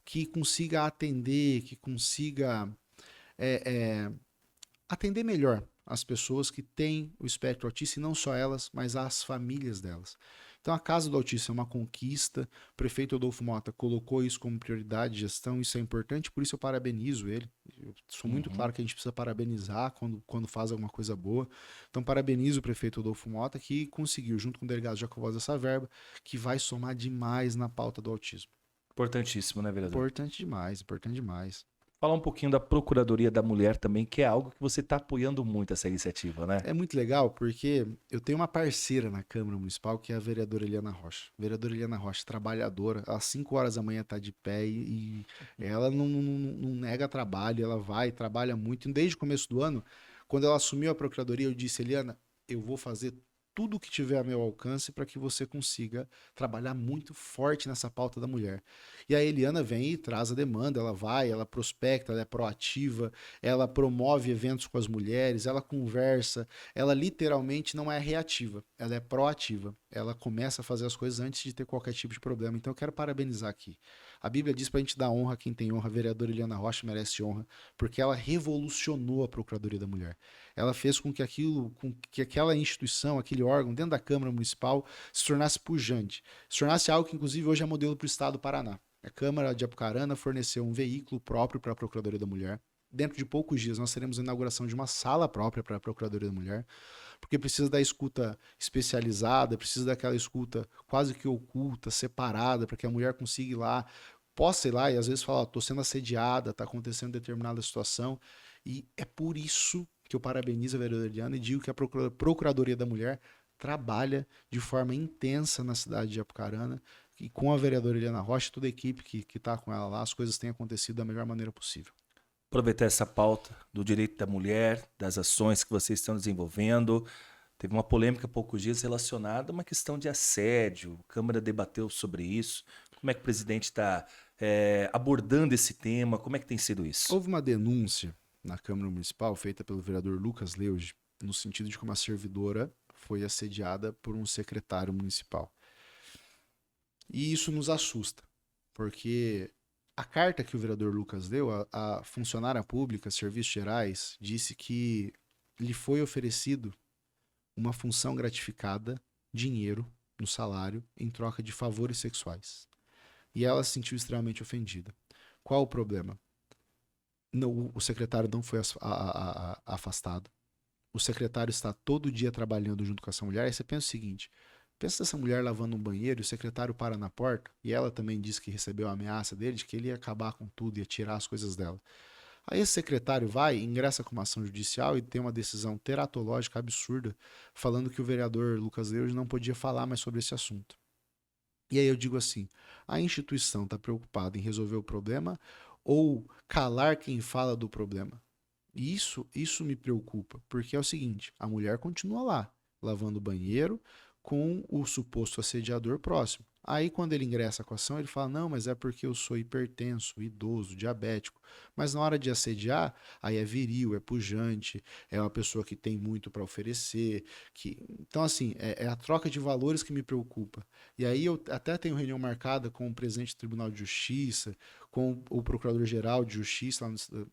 que consiga atender, que consiga atender melhor as pessoas que têm o espectro autista, e não só elas, mas as famílias delas. Então a Casa do Autista é uma conquista, o prefeito Adolfo Mota colocou isso como prioridade de gestão, isso é importante, por isso eu parabenizo ele. Eu sou muito claro que a gente precisa parabenizar quando faz alguma coisa boa. Então parabenizo o prefeito Adolfo Mota, que conseguiu, junto com o delegado Jacovós, essa verba, que vai somar demais na pauta do autismo. Importantíssimo, né, vereador? Importante demais, importante demais. Falar um pouquinho da Procuradoria da Mulher também, que é algo que você está apoiando muito essa iniciativa, né? É muito legal porque eu tenho uma parceira na Câmara Municipal que é a vereadora Eliana Rocha. A vereadora Eliana Rocha, trabalhadora, às 5 horas da manhã está de pé e ela não nega trabalho, ela vai, trabalha muito. E desde o começo do ano, quando ela assumiu a Procuradoria, eu disse, Eliana, eu vou fazer tudo o que tiver a meu alcance para que você consiga trabalhar muito forte nessa pauta da mulher. E a Eliana vem e traz a demanda, ela vai, ela prospecta, ela é proativa, ela promove eventos com as mulheres, ela conversa, ela literalmente não é reativa, ela é proativa. Ela começa a fazer as coisas antes de ter qualquer tipo de problema. Então eu quero parabenizar aqui. A Bíblia diz pra gente dar honra a quem tem honra. A vereadora Eliana Rocha merece honra, porque ela revolucionou a Procuradoria da Mulher. Ela fez com que aquela instituição, aquele órgão dentro da Câmara Municipal se tornasse pujante, se tornasse algo que inclusive hoje é modelo para o Estado do Paraná. A Câmara de Apucarana forneceu um veículo próprio para a Procuradoria da Mulher. Dentro de poucos dias nós teremos a inauguração de uma sala própria para a Procuradoria da Mulher, porque precisa da escuta especializada, precisa daquela escuta quase que oculta, separada, para que a mulher consiga ir lá, possa ir lá e às vezes falar, estou sendo assediada, está acontecendo determinada situação. E é por isso que eu parabenizo a vereadora Eliana e digo que a Procuradoria da Mulher trabalha de forma intensa na cidade de Apucarana e com a vereadora Eliana Rocha, toda a equipe que está com ela lá, as coisas têm acontecido da melhor maneira possível. Aproveitar essa pauta do direito da mulher, das ações que vocês estão desenvolvendo. Teve uma polêmica há poucos dias relacionada a uma questão de assédio. A Câmara debateu sobre isso. Como é que o presidente está abordando esse tema? Como é que tem sido isso? Houve uma denúncia na Câmara Municipal feita pelo vereador Lucas Leuge, no sentido de que uma servidora foi assediada por um secretário municipal. E isso nos assusta, porque a carta que o vereador Lucas deu, a funcionária pública, Serviços Gerais, disse que lhe foi oferecido uma função gratificada, dinheiro, no salário, em troca de favores sexuais. E ela se sentiu extremamente ofendida. Qual o problema? Não, o secretário não foi afastado. O secretário está todo dia trabalhando junto com essa mulher. Aí você pensa o seguinte, pensa essa mulher lavando um banheiro e o secretário para na porta e ela também disse que recebeu a ameaça dele de que ele ia acabar com tudo, ia tirar as coisas dela. Aí esse secretário vai, ingressa com uma ação judicial e tem uma decisão teratológica absurda falando que o vereador Lucas Leuge não podia falar mais sobre esse assunto. E aí eu digo assim, a instituição está preocupada em resolver o problema ou calar quem fala do problema. E isso me preocupa, porque é o seguinte, a mulher continua lá, lavando o banheiro com o suposto assediador próximo. Aí, quando ele ingressa com a ação, ele fala, não, mas é porque eu sou hipertenso, idoso, diabético. Mas na hora de assediar, aí é viril, é pujante, é uma pessoa que tem muito para oferecer. Então, assim, é a troca de valores que me preocupa. E aí eu até tenho reunião marcada com o presidente do Tribunal de Justiça, com o Procurador-Geral de Justiça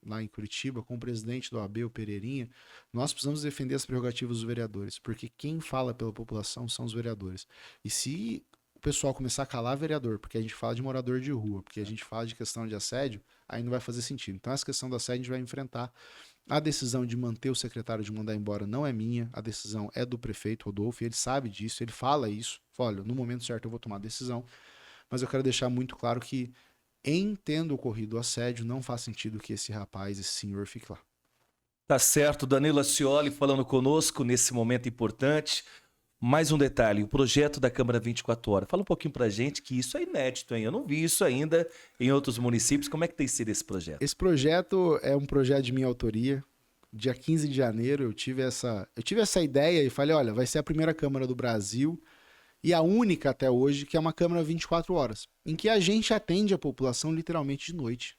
lá em Curitiba, com o presidente do OAB, o Pereirinha. Nós precisamos defender as prerrogativas dos vereadores, porque quem fala pela população são os vereadores. E se o pessoal começar a calar vereador, porque a gente fala de morador de rua, porque a gente fala de questão de assédio, aí não vai fazer sentido. Então, essa questão do assédio a gente vai enfrentar. A decisão de manter o secretário de mandar embora não é minha, a decisão é do prefeito Rodolfo, e ele sabe disso, ele fala isso. Olha, no momento certo eu vou tomar a decisão, mas eu quero deixar muito claro que, em tendo ocorrido o assédio, não faz sentido que esse rapaz, esse senhor, fique lá. Tá certo, Danilo Ascioli falando conosco nesse momento importante. Mais um detalhe, o projeto da Câmara 24 Horas. Fala um pouquinho pra gente que isso é inédito, hein? Eu não vi isso ainda em outros municípios. Como é que tem sido esse projeto? Esse projeto é um projeto de minha autoria. Dia 15 de janeiro eu tive essa ideia e falei, olha, vai ser a primeira Câmara do Brasil e a única até hoje que é uma Câmara 24 horas, em que a gente atende a população literalmente de noite.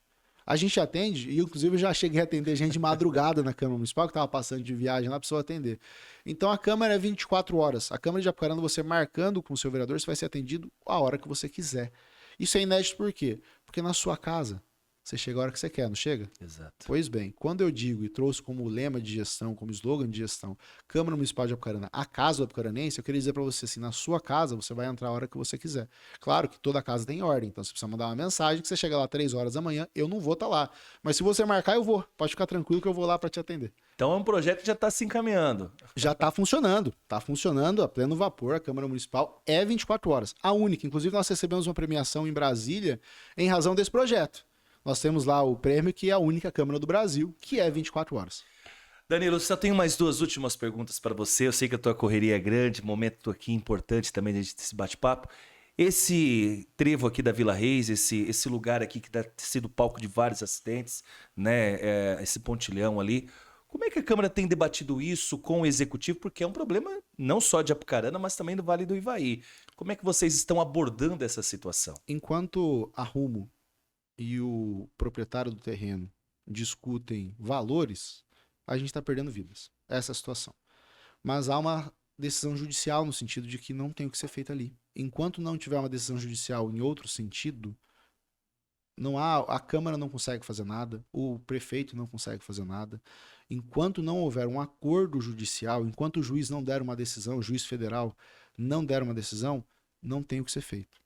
A gente atende, e inclusive eu já cheguei a atender gente de madrugada na Câmara Municipal, que estava passando de viagem lá, precisou atender. Então a Câmara é 24 horas. A Câmara de Apucarana, você marcando com o seu vereador, você vai ser atendido a hora que você quiser. Isso é inédito por quê? Porque na sua casa, você chega a hora que você quer, não chega? Exato. Pois bem, quando eu digo e trouxe como lema de gestão, como slogan de gestão, Câmara Municipal de Apucarana, a casa do apucaranense, eu queria dizer para você assim, na sua casa você vai entrar a hora que você quiser. Claro que toda casa tem ordem, então você precisa mandar uma mensagem que você chega lá 3 horas da manhã, eu não vou estar lá. Mas se você marcar, eu vou. Pode ficar tranquilo que eu vou lá para te atender. Então é um projeto que já está se encaminhando. Já está funcionando a pleno vapor, a Câmara Municipal é 24 horas, a única. Inclusive nós recebemos uma premiação em Brasília em razão desse projeto. Nós temos lá o prêmio que é a única Câmara do Brasil, que é 24 horas. Danilo, só tenho mais 2 últimas perguntas para você. Eu sei que a tua correria é grande, momento aqui importante também desse bate-papo. Esse trevo aqui da Vila Reis, esse lugar aqui que tem sido palco de vários acidentes, né? Esse pontilhão ali. Como é que a Câmara tem debatido isso com o Executivo? Porque é um problema não só de Apucarana, mas também do Vale do Ivaí. Como é que vocês estão abordando essa situação? Enquanto a Rumo e o proprietário do terreno discutem valores, a gente está perdendo vidas. Essa é a situação. Mas há uma decisão judicial no sentido de que não tem o que ser feito ali. Enquanto não tiver uma decisão judicial em outro sentido, a Câmara não consegue fazer nada, o prefeito não consegue fazer nada. Enquanto não houver um acordo judicial, enquanto o juiz não der uma decisão, o juiz federal não der uma decisão, não tem o que ser feito.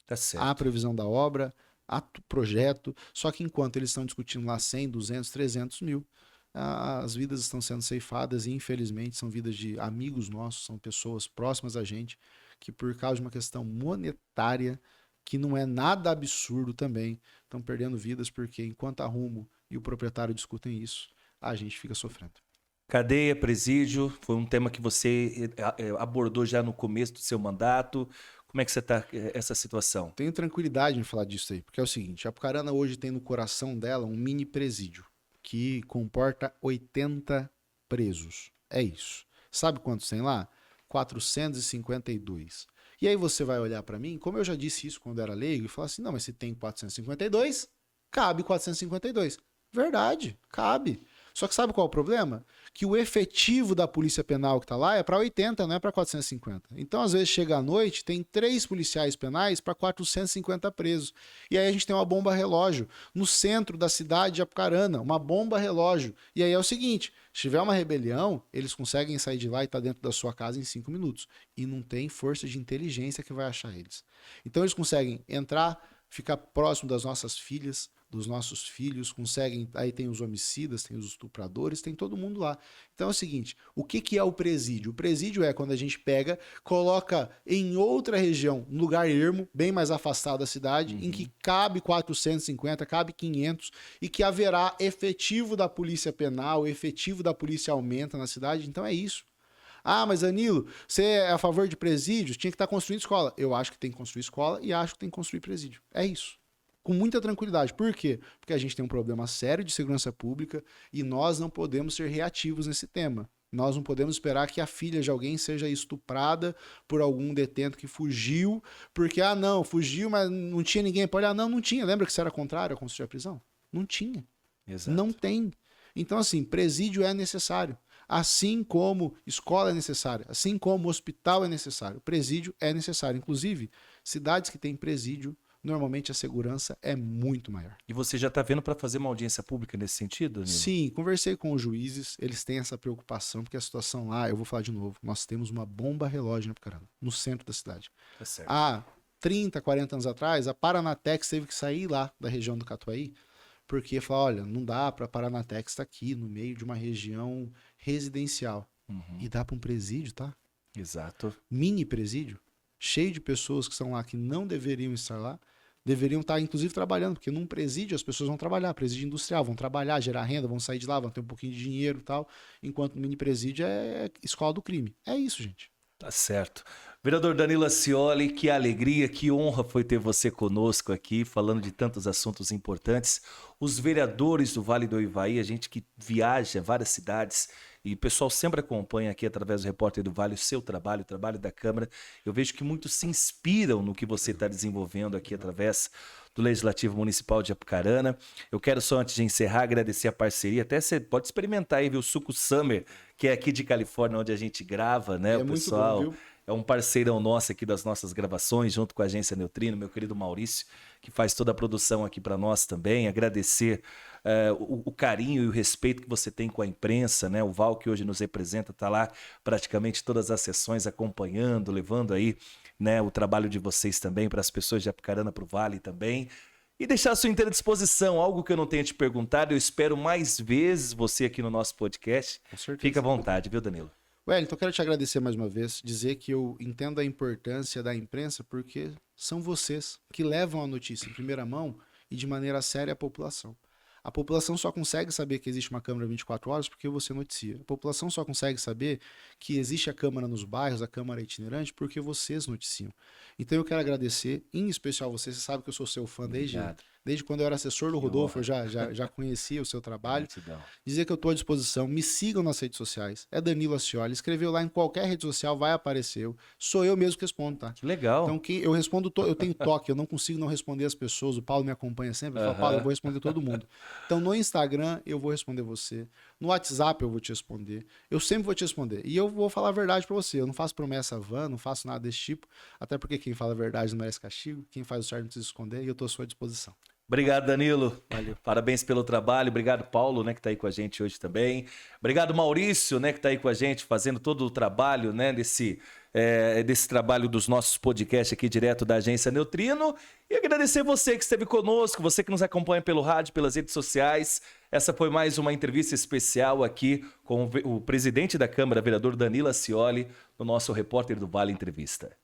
Tá certo. Há a previsão da obra, há projeto, só que enquanto eles estão discutindo lá 100, 200, 300 mil, as vidas estão sendo ceifadas e infelizmente são vidas de amigos nossos, são pessoas próximas a gente, que por causa de uma questão monetária, que não é nada absurdo também, estão perdendo vidas porque enquanto a Rumo e o proprietário discutem isso, a gente fica sofrendo. Cadeia, presídio, foi um tema que você abordou já no começo do seu mandato. Como é que você está essa situação? Tenho tranquilidade em falar disso aí, porque é o seguinte, a Apucarana hoje tem no coração dela um mini presídio, que comporta 80 presos. É isso. Sabe quantos tem lá? 452. E aí você vai olhar para mim, como eu já disse isso quando era leigo, e falar assim, não, mas se tem 452, cabe 452. Verdade, cabe. Só que sabe qual é o problema? Que o efetivo da polícia penal que está lá é para 80, não é para 450. Então, às vezes, chega à noite, tem 3 policiais penais para 450 presos. E aí a gente tem uma bomba relógio no centro da cidade de Apucarana, uma bomba relógio. E aí é o seguinte, se tiver uma rebelião, eles conseguem sair de lá e estar dentro da sua casa em 5 minutos. E não tem força de inteligência que vai achar eles. Então, eles conseguem entrar, ficar próximo das nossas filhas, dos nossos filhos, conseguem, aí tem os homicidas, tem os estupradores, tem todo mundo lá. Então é o seguinte, o que é o presídio? O presídio é quando a gente pega, coloca em outra região, um lugar ermo, bem mais afastado da cidade, em que cabe 450, cabe 500, e que haverá efetivo da polícia penal, efetivo da polícia aumenta na cidade, então é isso. Ah, mas Danilo, você é a favor de presídios? Tinha que estar construindo escola. Eu acho que tem que construir escola e acho que tem que construir presídio. É isso. com muita tranquilidade. Por quê? Porque a gente tem um problema sério de segurança pública e nós não podemos ser reativos nesse tema. Nós não podemos esperar que a filha de alguém seja estuprada por algum detento que fugiu, porque, não, fugiu, mas não tinha ninguém para olhar. Não, não tinha. Lembra que você era contrário a construir a prisão? Não tinha. Exato. Não tem. Então, assim, presídio é necessário. Assim como escola é necessária, assim como hospital é necessário, presídio é necessário. Inclusive, cidades que têm presídio, normalmente a segurança é muito maior. E você já está vendo para fazer uma audiência pública nesse sentido, Danilo? Sim, conversei com os juízes, eles têm essa preocupação, porque a situação lá, eu vou falar de novo, nós temos uma bomba relógio na Apucarana, no centro da cidade. Tá certo. Há 30, 40 anos atrás, a Paranatex teve que sair lá da região do Catuaí, porque falou, olha, não dá para a Paranatex estar aqui no meio de uma região residencial. E dá para um presídio, tá? Exato. Mini presídio, cheio de pessoas que estão lá que não deveriam estar lá, deveriam estar, inclusive, trabalhando, porque num presídio as pessoas vão trabalhar, presídio industrial, vão trabalhar, gerar renda, vão sair de lá, vão ter um pouquinho de dinheiro e tal, enquanto no mini presídio é escola do crime. É isso, gente. Tá certo. Vereador Danilo Ascioli, que alegria, que honra foi ter você conosco aqui, falando de tantos assuntos importantes. Os vereadores do Vale do Ivaí, a gente que viaja a várias cidades, e o pessoal sempre acompanha aqui através do Repórter do Vale o seu trabalho, o trabalho da Câmara. Eu vejo que muitos se inspiram no que você está desenvolvendo aqui através do Legislativo Municipal de Apucarana. Eu quero só, antes de encerrar, agradecer a parceria. Até você pode experimentar aí, viu, o Suco Summer, que é aqui de Califórnia, onde a gente grava, né, o pessoal. Muito bom, viu? É um parceirão nosso aqui das nossas gravações, junto com a Agência Neutrino, meu querido Maurício, que faz toda a produção aqui para nós também. Agradecer o carinho e o respeito que você tem com a imprensa, né? O Val, que hoje nos representa, está lá praticamente todas as sessões acompanhando, levando aí, né, o trabalho de vocês também para as pessoas de Apucarana, para o Vale também. E deixar à sua inteira disposição, algo que eu não tenha te perguntado, eu espero mais vezes você aqui no nosso podcast. Com certeza. Fica à vontade, viu, Danilo? Wellington, eu quero te agradecer mais uma vez, dizer que eu entendo a importância da imprensa porque são vocês que levam a notícia em primeira mão e de maneira séria à população. A população só consegue saber que existe uma Câmara 24 horas porque você noticia. A população só consegue saber que existe a Câmara nos bairros, a Câmara itinerante, porque vocês noticiam. Então eu quero agradecer, em especial você sabe que eu sou seu fã desde quando eu era assessor do Rodolfo, eu já conhecia o seu trabalho. Dizer que eu estou à disposição, me sigam nas redes sociais, é Danilo Ascioli, escreveu lá em qualquer rede social, vai aparecer, sou eu mesmo que respondo, tá? Que legal. Então eu respondo, eu tenho toque, eu não consigo não responder as pessoas, o Paulo me acompanha sempre, ele fala, Paulo, eu vou responder todo mundo. Então no Instagram eu vou responder você, no WhatsApp eu vou te responder, eu sempre vou te responder, e eu vou falar a verdade pra você, eu não faço promessa vã, não faço nada desse tipo, até porque quem fala a verdade não merece castigo, quem faz o certo não precisa esconder, e eu tô à sua disposição. Obrigado, Danilo. Valeu. Parabéns pelo trabalho. Obrigado, Paulo, né, que está aí com a gente hoje também. Obrigado, Maurício, né, que está aí com a gente, fazendo todo o trabalho, né, desse trabalho dos nossos podcasts aqui direto da Agência Neutrino. E agradecer você que esteve conosco, você que nos acompanha pelo rádio, pelas redes sociais. Essa foi mais uma entrevista especial aqui com o presidente da Câmara, vereador Danilo Ascioli, no nosso Repórter do Vale Entrevista.